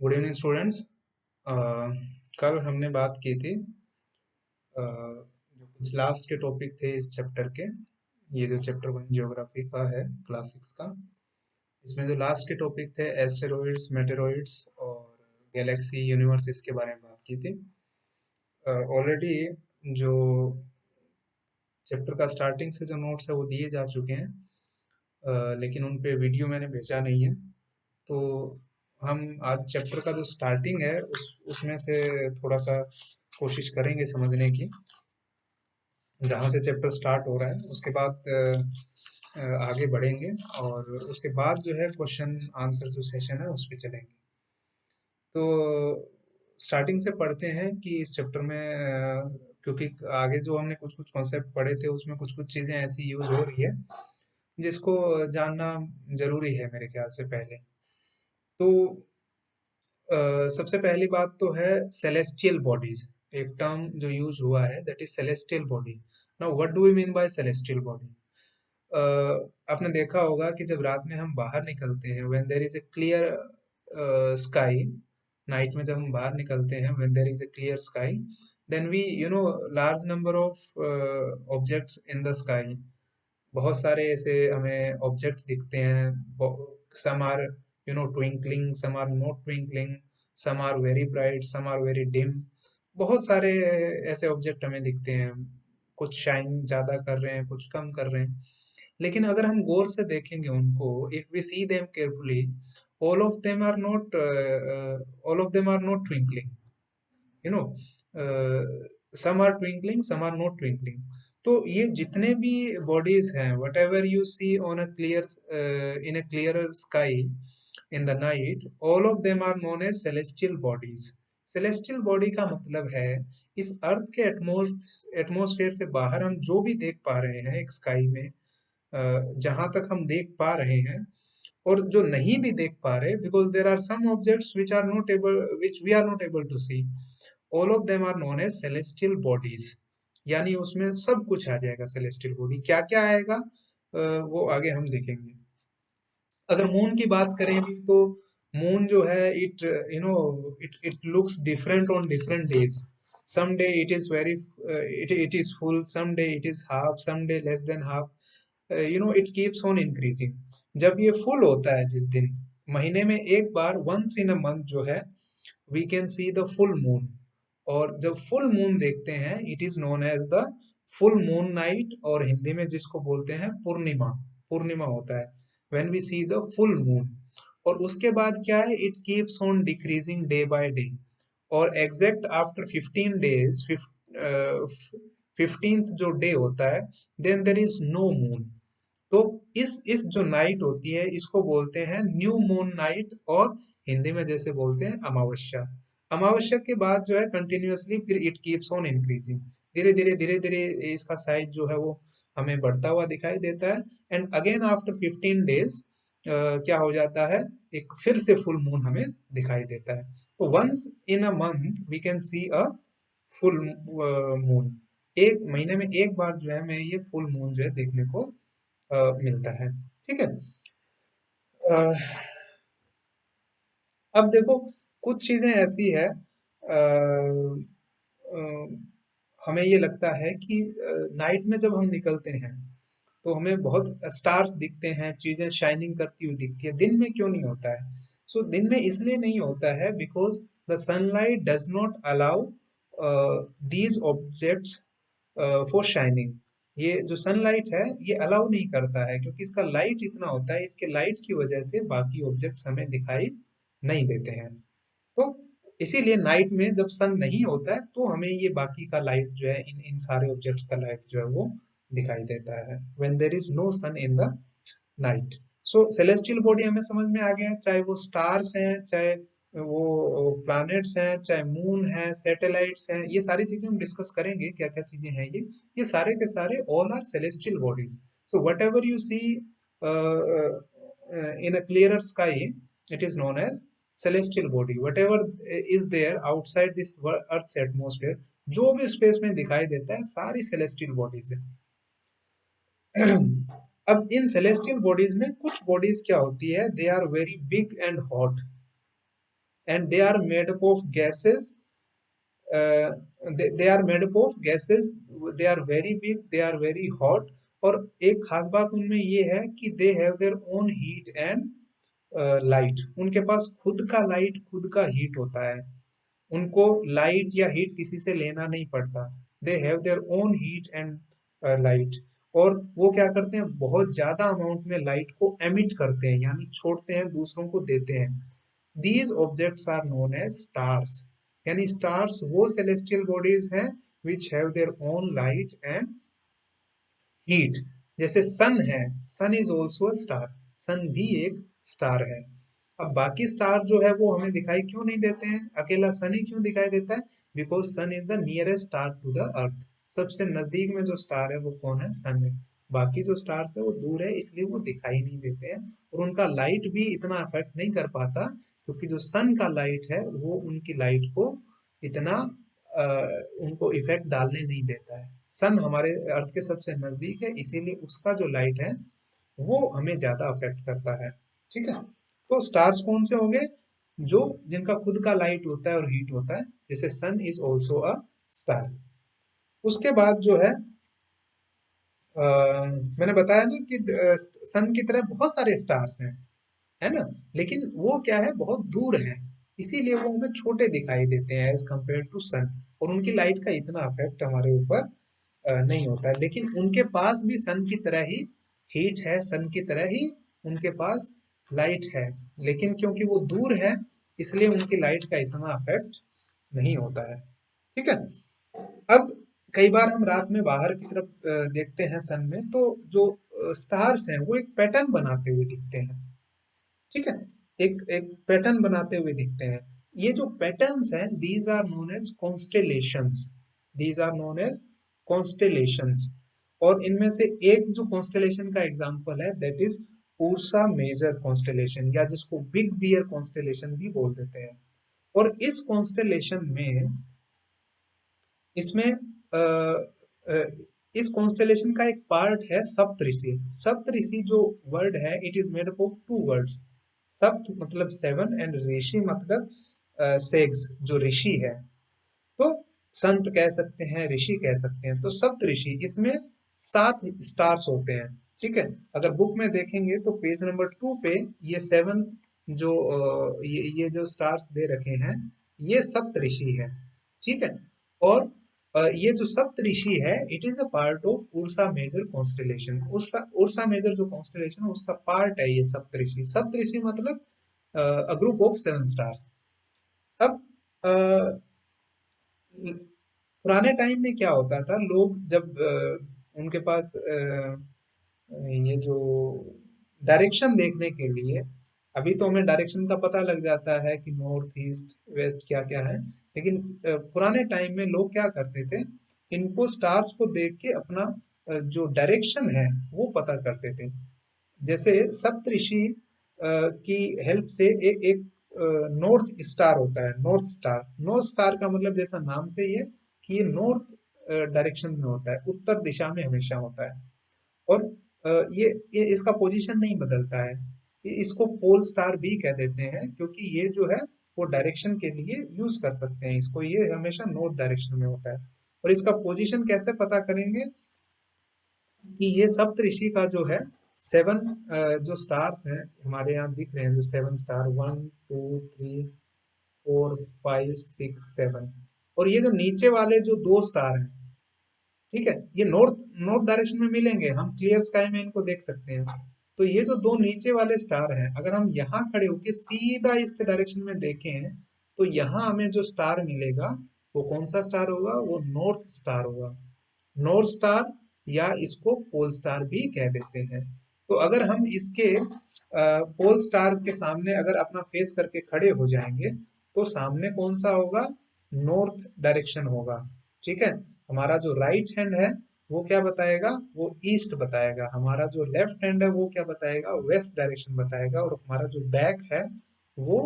Good evening students. कल हमने बात की थी जो कुछ लास्ट के टॉपिक थे इस चैप्टर के। ये जो चैप्टर 1 ज्योग्राफी का है क्लास 6 का, इसमें जो लास्ट के टॉपिक थे एस्टेरॉइड्स, मेटेरॉइड्स और गैलेक्सी यूनिवर्स, इसके बारे में बात की थी। ऑलरेडी जो चैप्टर का स्टार्टिंग से जो नोट्स है वो दिए जा चुके हैं, लेकिन उन पे वीडियो मैंने भेजा नहीं है। तो हम आज चैप्टर का जो स्टार्टिंग है उसमें से थोड़ा सा कोशिश करेंगे समझने की, जहाँ से चैप्टर स्टार्ट हो रहा है उसके बाद आगे बढ़ेंगे और उसके बाद जो है क्वेश्चन आंसर जो सेशन है उस पर चलेंगे। तो स्टार्टिंग से पढ़ते हैं कि इस चैप्टर में क्योंकि आगे जो हमने कुछ कुछ कॉन्सेप्ट पढ़े थे उसमें कुछ कुछ चीजें ऐसी यूज हो रही है जिसको जानना जरूरी है मेरे ख्याल से पहले। तो सबसे पहली बात तो है सेलेस्टियल बॉडीज। एक टर्म जो यूज हुआ है that is celestial body. Now what do we mean by celestial body? आपने देखा होगा कि जब रात में हम बाहर निकलते हैं, when there is a clear sky, night में जब हम बाहर निकलते हैं, when there is a clear sky, then we large number of objects in the sky. बहुत सारे ऐसे हमें ऑब्जेक्ट्स दिखते हैं। Some are twinkling, some are not twinkling, some are very bright, some are very dim. बहुत सारे ऐसे object हमें दिखते हैं, कुछ शाइन ज्यादा कर रहे हैं, कुछ कम कर रहे हैं। लेकिन अगर हम गौर से देखेंगे उनको, if we see them carefully, all of them are not all of them are not twinkling, you know some are twinkling, some are not twinkling. तो ये जितने भी बॉडीज हैं, whatever you see on a clear in a clearer sky in the night, all of them are known as celestial bodies. Celestial body का मतलब है इस अर्थ के एटमोसफेयर से बाहर हम जो भी देख पा रहे हैं एक स्काई में, जहां तक हम देख पा रहे हैं, और जो नहीं भी देख पा रहे, because there are some objects which we are not able to see, all of them are known as celestial bodies. यानी उसमें सब कुछ आ जाएगा। सेलेस्टियल बॉडी क्या क्या आएगा, वो आगे हम देखेंगे। अगर मून की बात करें भी तो मून जो है, it it looks different on different days. Some day it is very it is full, some day it is half, some day less than half. It keeps on increasing. जब ये full होता है, जिस दिन महीने में एक बार, वंस इन अ मंथ जो है, we can see the full moon. और जब फुल मून देखते हैं, it is known as the full moon night, और हिंदी में जिसको बोलते हैं पूर्णिमा। पूर्णिमा होता है when we see the full moon. और उसके बाद क्या है, it keeps on decreasing day by day. और एग्जैक्ट आफ्टर 15 डेज, 15th जो डे होता है, then there is no moon. तो इस जो नाइट होती है इसको बोलते हैं न्यू मून नाइट, और हिंदी में जैसे बोलते हैं अमावस्या। अमावस्या के बाद जो है कंटिन्यूअसली फिर इट कीप्स ऑन इंक्रीजिंग। धीरे धीरे इसका साइज जो है वो हमें बढ़ता हुआ दिखाई देता है। एंड अगेन आफ्टर 15 डेज क्या हो जाता है, एक फिर से फुल मून हमें दिखाई देता है। तो once in a month we can see a full moon. एक महीने में एक बार जो है हमें ये फुल मून जो है देखने को मिलता है। ठीक है। अ, अब देखो, कुछ चीजें ऐसी है, हमें ये लगता है कि नाइट में जब हम निकलते हैं तो हमें बहुत स्टार्स दिखते हैं, चीजें शाइनिंग करती हुई दिखती है। दिन में क्यों नहीं होता है? सो दिन में इसलिए नहीं होता है because the sunlight does not allow these objects for shining. ये जो सनलाइट है ये अलाउ नहीं करता है, क्योंकि इसका लाइट इतना होता है, इसके लाइट की वजह से बाकी ऑब्जेक्ट्स हमें दिखाई नहीं देते हैं। तो इसीलिए नाइट में जब सन नहीं होता है तो हमें ये बाकी का लाइट जो है, इन इन सारे ऑब्जेक्ट्स का लाइट जो है वो दिखाई देता है when there is no sun in the night. So celestial body हमें समझ में आ गया है, चाहे वो स्टार्स हैं, चाहे वो प्लैनेट्स हैं, चाहे मून है, सैटेलाइट्स हैं, ये सारी चीजें हम डिस्कस करेंगे क्या क्या चीजें हैं ये सारे के सारे all are celestial bodies. So whatever you see in a clearer sky, it is known as celestial body. Whatever is there outside this earth's atmosphere, जो भी स्पेस में दिखाई देता है, सारी celestial bodies है। अब इन celestial bodies में कुछ bodies क्या होती है, they are very big and hot, and they are made up of gases. They are made up of gases. They are very big, they are very hot. और एक खास बात उनमें ये है कि they have their own heat and light. उनके पास खुद का लाइट, खुद का हीट होता है. उनको लाइट या हीट किसी से लेना नहीं पड़ता. They have their own heat and light. और वो क्या करते हैं, बहुत ज्यादा अमाउंट में लाइट को एमिट करते हैं, यानी छोड़ते हैं, दूसरों को देते हैं. These objects are known as stars. यानी स्टार्स वो सेलेस्टियल बॉडीज हैं which have their own light and heat. जैसे सन है, sun is also star. Sun भी एक स्टार है. अब बाकी स्टार जो है वो हमें दिखाई क्यों नहीं देते हैं, अकेला सन ही क्यों दिखाई देता है? Because sun is the nearest star to the earth. सबसे नजदीक में जो स्टार है वो कौन है? सन है. बाकी जो स्टार्स है वो दूर है, इसलिए वो दिखाई नहीं देते हैं. और उनका लाइट भी इतना अफेक्ट नहीं कर पाता, क्योंकि जो सन का लाइट है वो उनकी लाइट को इतना उनको इफेक्ट डालने नहीं देता है. सन हमारे अर्थ के सबसे नजदीक है, इसीलिए उसका जो लाइट है वो हमें ज्यादा अफेक्ट करता है. ठीक है. तो स्टार्स कौन से होंगे? जो जिनका खुद का लाइट होता है और हीट होता है, जैसे सन इज ऑल्सो अ स्टार. उसके बाद जो है मैंने बताया ना कि सन की तरह बहुत सारे स्टार्स हैं, है ना, लेकिन वो क्या है, बहुत दूर है, इसीलिए वो हमें छोटे दिखाई देते हैं एज कंपेयर टू सन. और उनकी लाइट का इतना इफेक्ट हमारे ऊपर नहीं होता है. लेकिन उनके पास भी सन की तरह ही हीट है, सन की तरह ही उनके पास लाइट है, लेकिन क्योंकि वो दूर है, इसलिए उनकी लाइट का इतना इफेक्ट नहीं होता है. ठीक है. अब कई बार हम रात में बाहर की तरफ देखते हैं सन में, तो जो स्टार्स हैं वो एक पैटर्न बनाते हुए दिखते हैं. ठीक है. एक एक पैटर्न बनाते हुए दिखते हैं. ये जो पैटर्न्स हैं, these are known as constellations. These are known as constellations. और इनमें से एक जो कॉन्स्टेलेशन का एग्जांपल है, that is Ursa Major constellation, या जिसको बिग बियर कॉन्स्टेलेशन भी बोल देते हैं. और इस कॉन्स्टेलेशन में, इसमें अ, अ, इस कॉन्स्टेलेशन का एक पार्ट है सप्तऋषि. सप्तऋषि जो वर्ड है, it is made up of two words. सप्त मतलब सेवन एंड ऋषि मतलब सेक्स, जो ऋषि है. तो संत कह सकते हैं, ऋषि कह सकते हैं. तो सप्तऋषि, इसमें 7 स्टार्स होते हैं. ठीक है. अगर बुक में देखेंगे तो पेज नंबर 2 पे ये 7 जो ये जो स्टार्स दे रखे हैं, ये सप्तऋषि है. ठीक है. और ये जो सप्तऋषि है, it is a part of Ursa Major constellation. Ursa Major जो कॉन्स्टेलेशन है उसका पार्ट है ये सप्तऋषि. सप्तऋषि मतलब अ ग्रुप ऑफ 7 स्टार्स. अब अ, पुराने टाइम में क्या होता था, लोग जब उनके पास ये जो डायरेक्शन देखने के लिए, अभी तो हमें डायरेक्शन का पता लग जाता है कि नॉर्थ ईस्ट वेस्ट क्या क्या है, लेकिन पुराने टाइम में लोग क्या करते थे, इनको स्टार्स को देख के अपना जो डायरेक्शन है वो पता करते थे. जैसे सप्तऋषि की हेल्प से एक नॉर्थ स्टार होता है. नॉर्थ स्टार, नॉर्थ स्टार का मतलब जैसा नाम से ही है कि ये नॉर्थ डायरेक्शन में होता है, उत्तर दिशा में हमेशा होता है. और ये इसका पोजीशन नहीं बदलता है. इसको पोल स्टार भी कह देते हैं, क्योंकि ये जो है वो डायरेक्शन के लिए यूज कर सकते हैं इसको. ये हमेशा नॉर्थ डायरेक्शन में होता है. और इसका पोजीशन कैसे पता करेंगे, कि ये सप्तऋषि का जो है 7 जो स्टार्स हैं हमारे यहाँ दिख रहे हैं, जो 7 स्टार, 1 2 3 4 5 6 7. और ये जो नीचे वाले जो 2 स्टार हैं, ठीक है, ये नॉर्थ नॉर्थ डायरेक्शन में मिलेंगे, हम क्लियर स्काई में इनको देख सकते हैं. तो ये जो 2 नीचे वाले स्टार हैं, अगर हम यहाँ खड़े होके सीधा इसके डायरेक्शन में देखें, तो यहाँ हमें जो स्टार मिलेगा वो कौन सा स्टार होगा? वो नॉर्थ स्टार होगा. नॉर्थ स्टार, या इसको पोल स्टार भी कह देते हैं. तो अगर हम इसके पोल स्टार के सामने अगर अपना फेस करके खड़े हो जाएंगे, तो सामने कौन सा होगा? नॉर्थ डायरेक्शन होगा. ठीक है. हमारा जो राइट हैंड है वो क्या बताएगा? वो ईस्ट बताएगा. हमारा जो लेफ्ट हैंड है वो क्या बताएगा? वेस्ट डायरेक्शन बताएगा. और हमारा जो बैक है वो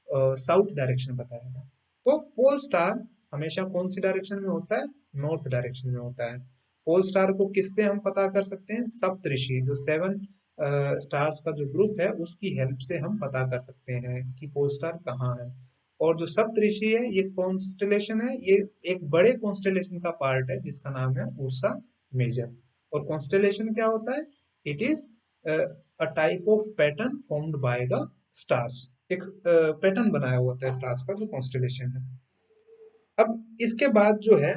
साउथ डायरेक्शन बताएगा. तो पोल स्टार हमेशा कौन सी डायरेक्शन में होता है? नॉर्थ डायरेक्शन में होता है. पोल स्टार को किससे हम पता कर सकते हैं? सप्तऋषि, जो 7 स्टार्स का जो ग्रुप है उसकी हेल्प से हम पता कर सकते हैं कि पोल स्टार कहाँ है. और जो सप्तऋषि है ये कॉन्स्टेलेशन है, ये एक बड़े कॉन्स्टेलेशन का पार्ट है जिसका नाम है उर्सा मेजर। और कॉन्स्टेलेशन क्या होता है? It is a type of pattern formed by the stars. एक पैटर्न बनाया हुआ होता है स्टार्स का, जो कॉन्स्टेलेशन है। अब इसके बाद जो है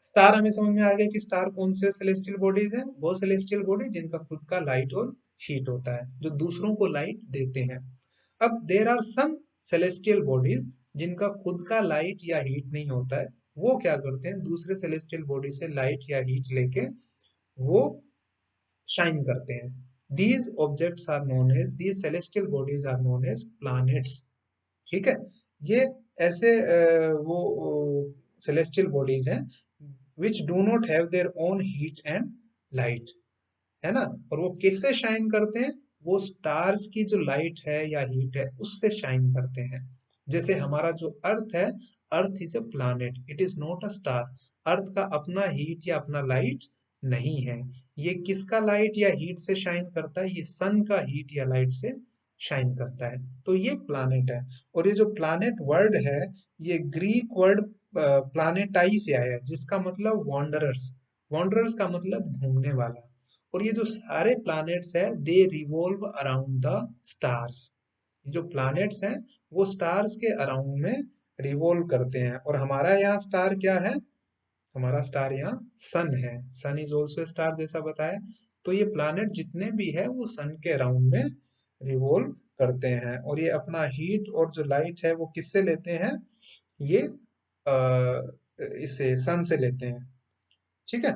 स्टार, हमें समझ में आ गया कि स्टार कौन से सेलेस्टियल बॉडीज हैं। वो सेलेस्टियल बॉडी जिनका खुद का लाइट और हीट होता है, जो दूसरों को लाइट देते हैं। अब there are some celestial bodies जिनका खुद का लाइट या हीट नहीं होता है। वो क्या करते हैं, दूसरे सेलेस्टियल बॉडी से लाइट या हीट लेके वो शाइन करते हैं। These objects are known as, these celestial bodies are known as planets. ठीक है, ये ऐसे वो सेलेस्टियल बॉडीज हैं which do not have their own heat and light, है ना। और वो किससे शाइन करते हैं? वो स्टार्स की जो लाइट है या हीट है उससे शाइन करते हैं। जैसे हमारा जो अर्थ है, Earth is a planet, it is not a star. Earth का अपना हीट या अपना लाइट नहीं है। ये किसका लाइट या हीट से शाइन करता है? ये सन का हीट या लाइट से शाइन करता है, तो ये प्लैनेट है। और ये जो प्लैनेट वर्ड है, ये ग्रीक वर्ड प्लानेटाई से आया है, जिसका मतलब वॉन्डरर्स। वॉन्डरर्स का मतलब घूमने वाला। और ये जो सारे प्लैनेट्स है, दे रिवॉल्व अराउंड द स्टार्स। जो प्लैनेट्स हैं वो स्टार्स के अराउंड में रिवॉल्व करते हैं। और हमारा यहाँ स्टार क्या है? हमारा स्टार यहाँ सन है। सन इज ऑल्सो स्टार, जैसा बताया। तो ये प्लैनेट जितने भी है वो सन के अराउंड में रिवॉल्व करते हैं। और ये अपना हीट और जो लाइट है वो किससे लेते हैं? ये इससे, सन से लेते हैं। ठीक है।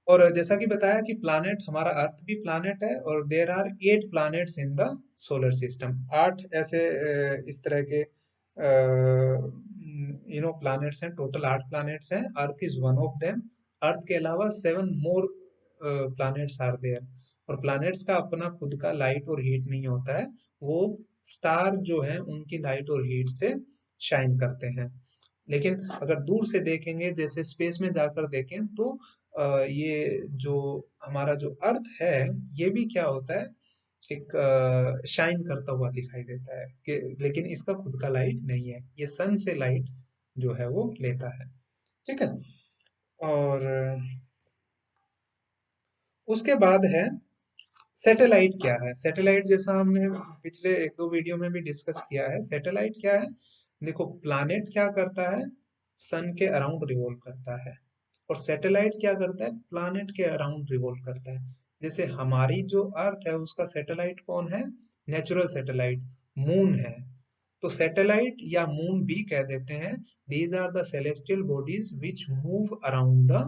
और जैसा कि बताया कि प्लैनेट, हमारा अर्थ भी प्लैनेट है, और there are 8 planets in the solar system. 8 ऐसे इस तरह के प्लैनेट्स हैं। टोटल 8 प्लैनेट्स हैं। Earth is one of them. Earth के अलावा 7 मोर प्लैनेट्स आर देयर। और प्लैनेट्स का अपना खुद का लाइट और हीट नहीं होता है। वो स्टार जो है उनकी लाइट और हीट से शाइन करते हैं। लेकिन अगर दूर से देखेंगे, जैसे स्पेस में जाकर देखें, तो ये जो हमारा जो अर्थ है, ये भी क्या होता है, एक शाइन करता हुआ दिखाई देता है कि, लेकिन इसका खुद का लाइट नहीं है, ये सन से लाइट जो है वो लेता है। ठीक है। और उसके बाद है सैटेलाइट। क्या है सैटेलाइट? जैसा हमने पिछले 1-2 वीडियो में भी डिस्कस किया है, सैटेलाइट क्या है। देखो, प्लैनेट क्या करता है? सन के अराउंड रिवॉल्व करता है। और सैटेलाइट क्या करता है? प्लैनेट के अराउंड रिवॉल्व करता है। जैसे हमारी जो अर्थ है उसका सैटेलाइट कौन है? नेचुरल सैटेलाइट मून है। तो सैटेलाइट या मून भी कह देते हैं, these are the celestial bodies which move around the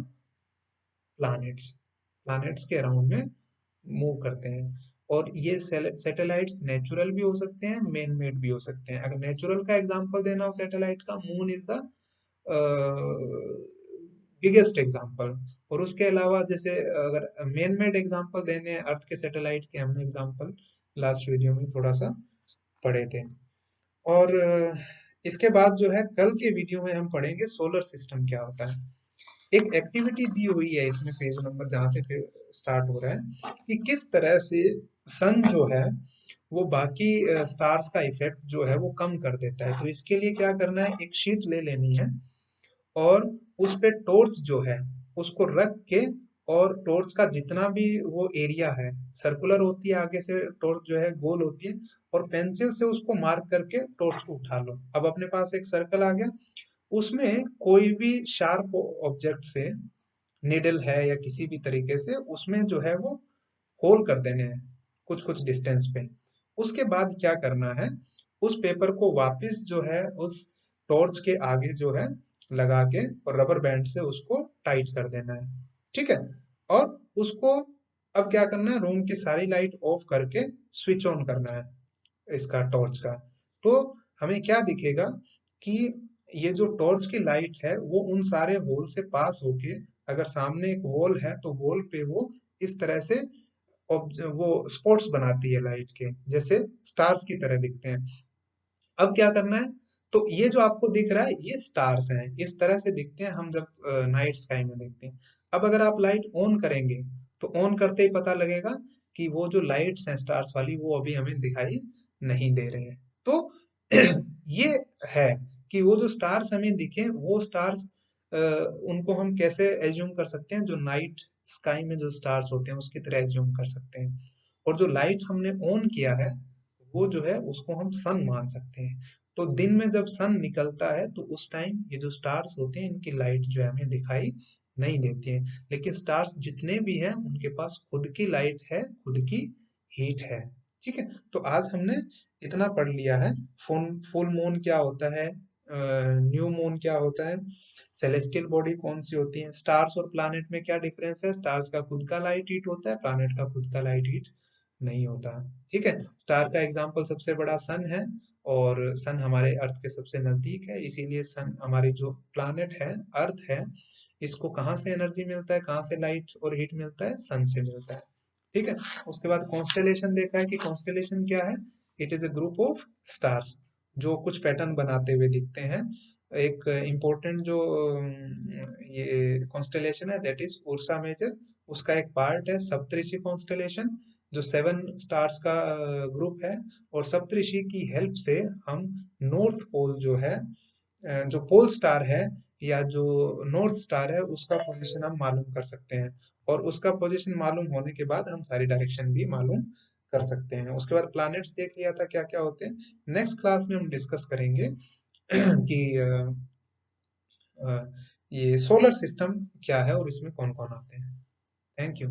planets. Planets के अराउंड में मूव करते हैं। और ये सैटेलाइट्स नेचुरल भी हो सकते हैं, मैन मेड भी हो सकते हैं। अगर नेचुरल का एग्जांपल देना हो सैटेलाइट का, moon is the biggest example. और उसके अलावा जैसे अगर मैन मेड एग्जांपल देने हैं अर्थ के सैटेलाइट के, हमने एग्जांपल लास्ट वीडियो में थोड़ा सा पढ़े थे। और इसके बाद जो है कल के वीडियो में हम पढ़ेंगे सोलर सिस्टम क्या होता है। एक एक्टिविटी दी हुई है इसमें, पेज नंबर जहां से स्टार्ट हो रहा है, कि किस तरह से सन जो है वो बाकी स्टार्स का इफेक्ट जो है वो कम कर देता है। तो इसके लिए क्या करना है, एक शीट ले लेनी है, और उस पे टॉर्च जो है उसको रख के, और टॉर्च का जितना भी वो एरिया है, सर्कुलर होती है आगे से टॉर्च जो है, गोल होती है, और पेंसिल से उसको मार्क करके टॉर्च को उठा लो। अब अपने पास एक सर्कल आ गया, उसमें कोई भी शार्प ऑब्जेक्ट से, निडल है या किसी भी तरीके से, उसमें जो है वो होल कर देने हैं कुछ कुछ डिस्टेंस पे। उसके बाद क्या करना है, उस पेपर को वापस जो है उस टॉर्च के आगे जो है लगा के, और रबर बैंड से उसको टाइट कर देना है। ठीक है। और उसको अब क्या करना है, रूम की सारी लाइट ऑफ करके स्विच ऑन करना है इसका, टॉर्च का। तो हमें क्या दिखेगा कि ये जो टॉर्च की लाइट है वो उन सारे होल से पास होके, अगर सामने एक वॉल है तो वॉल पे वो इस तरह से वो स्पॉट्स बनाती है लाइट के, जैसे स्टार्स की तरह दिखते हैं। अब क्या करना है, तो ये जो आपको दिख रहा है ये स्टार्स हैं, इस तरह से दिखते हैं हम जब नाइट स्काई में देखते हैं। अब अगर आप लाइट ऑन करेंगे तो ऑन करते ही पता लगेगा कि वो जो लाइट्स हैं स्टार्स वाली वो अभी हमें दिखाई नहीं दे रहे हैं। तो ये है कि वो जो स्टार्स हमें दिखे वो स्टार्स उनको हम कैसे एज्यूम कर सकते हैं, जो नाइट स्काई में जो स्टार्स होते हैं उसकी तरह एज्यूम कर सकते हैं। और जो लाइट हमने ऑन किया है वो जो है उसको हम सन मान सकते हैं। तो दिन में जब सन निकलता है तो उस टाइम ये जो स्टार्स होते हैं इनकी लाइट जो है हमें दिखाई नहीं देती है, लेकिन स्टार्स जितने भी हैं उनके पास खुद की लाइट है, खुद की हीट है। ठीक है, तो आज हमने इतना पढ़ लिया है। फुल फुल मून क्या होता है, न्यू मून क्या होता है, सेलेस्टियल बॉडी कौन सी होती है, स्टार्स और प्लैनेट में क्या डिफरेंस है, स्टार्स का खुद का लाइट हीट होता है, प्लैनेट का खुद का लाइट हीट नहीं होता। ठीक है, स्टार का एग्जाम्पल सबसे बड़ा सन है, और सन हमारे अर्थ के सबसे नजदीक है, इसीलिए सन हमारी जो प्लैनेट है, अर्थ है, इसको कहाँ से एनर्जी मिलता है, कहाँ से लाइट और हीट मिलता है, सन से मिलता है। ठीक है, उसके बाद कॉन्स्टेलेशन देखा है कि कॉन्स्टेलेशन क्या है, it is a group of stars जो कुछ पैटर्न बनाते हुए दिखते हैं। एक इम्पोर्टेंट जो ये कॉन्स्टेलेशन है दैट इज उर्सा मेजर, उसका एक पार्ट है सप्तऋषि कॉन्स्टेलेशन, जो 7 स्टार्स का ग्रुप है। और सप्तऋषि की हेल्प से हम नॉर्थ पोल जो है, जो पोल स्टार है या जो नॉर्थ स्टार है उसका पोजीशन हम मालूम कर सकते हैं। और उसका पोजीशन मालूम होने के बाद हम सारी डायरेक्शन भी मालूम कर सकते हैं। उसके बाद प्लैनेट्स देख लिया था क्या क्या होते हैं। नेक्स्ट क्लास में हम डिस्कस करेंगे कि ये सोलर सिस्टम क्या है और इसमें कौन कौन आते हैं। Thank you.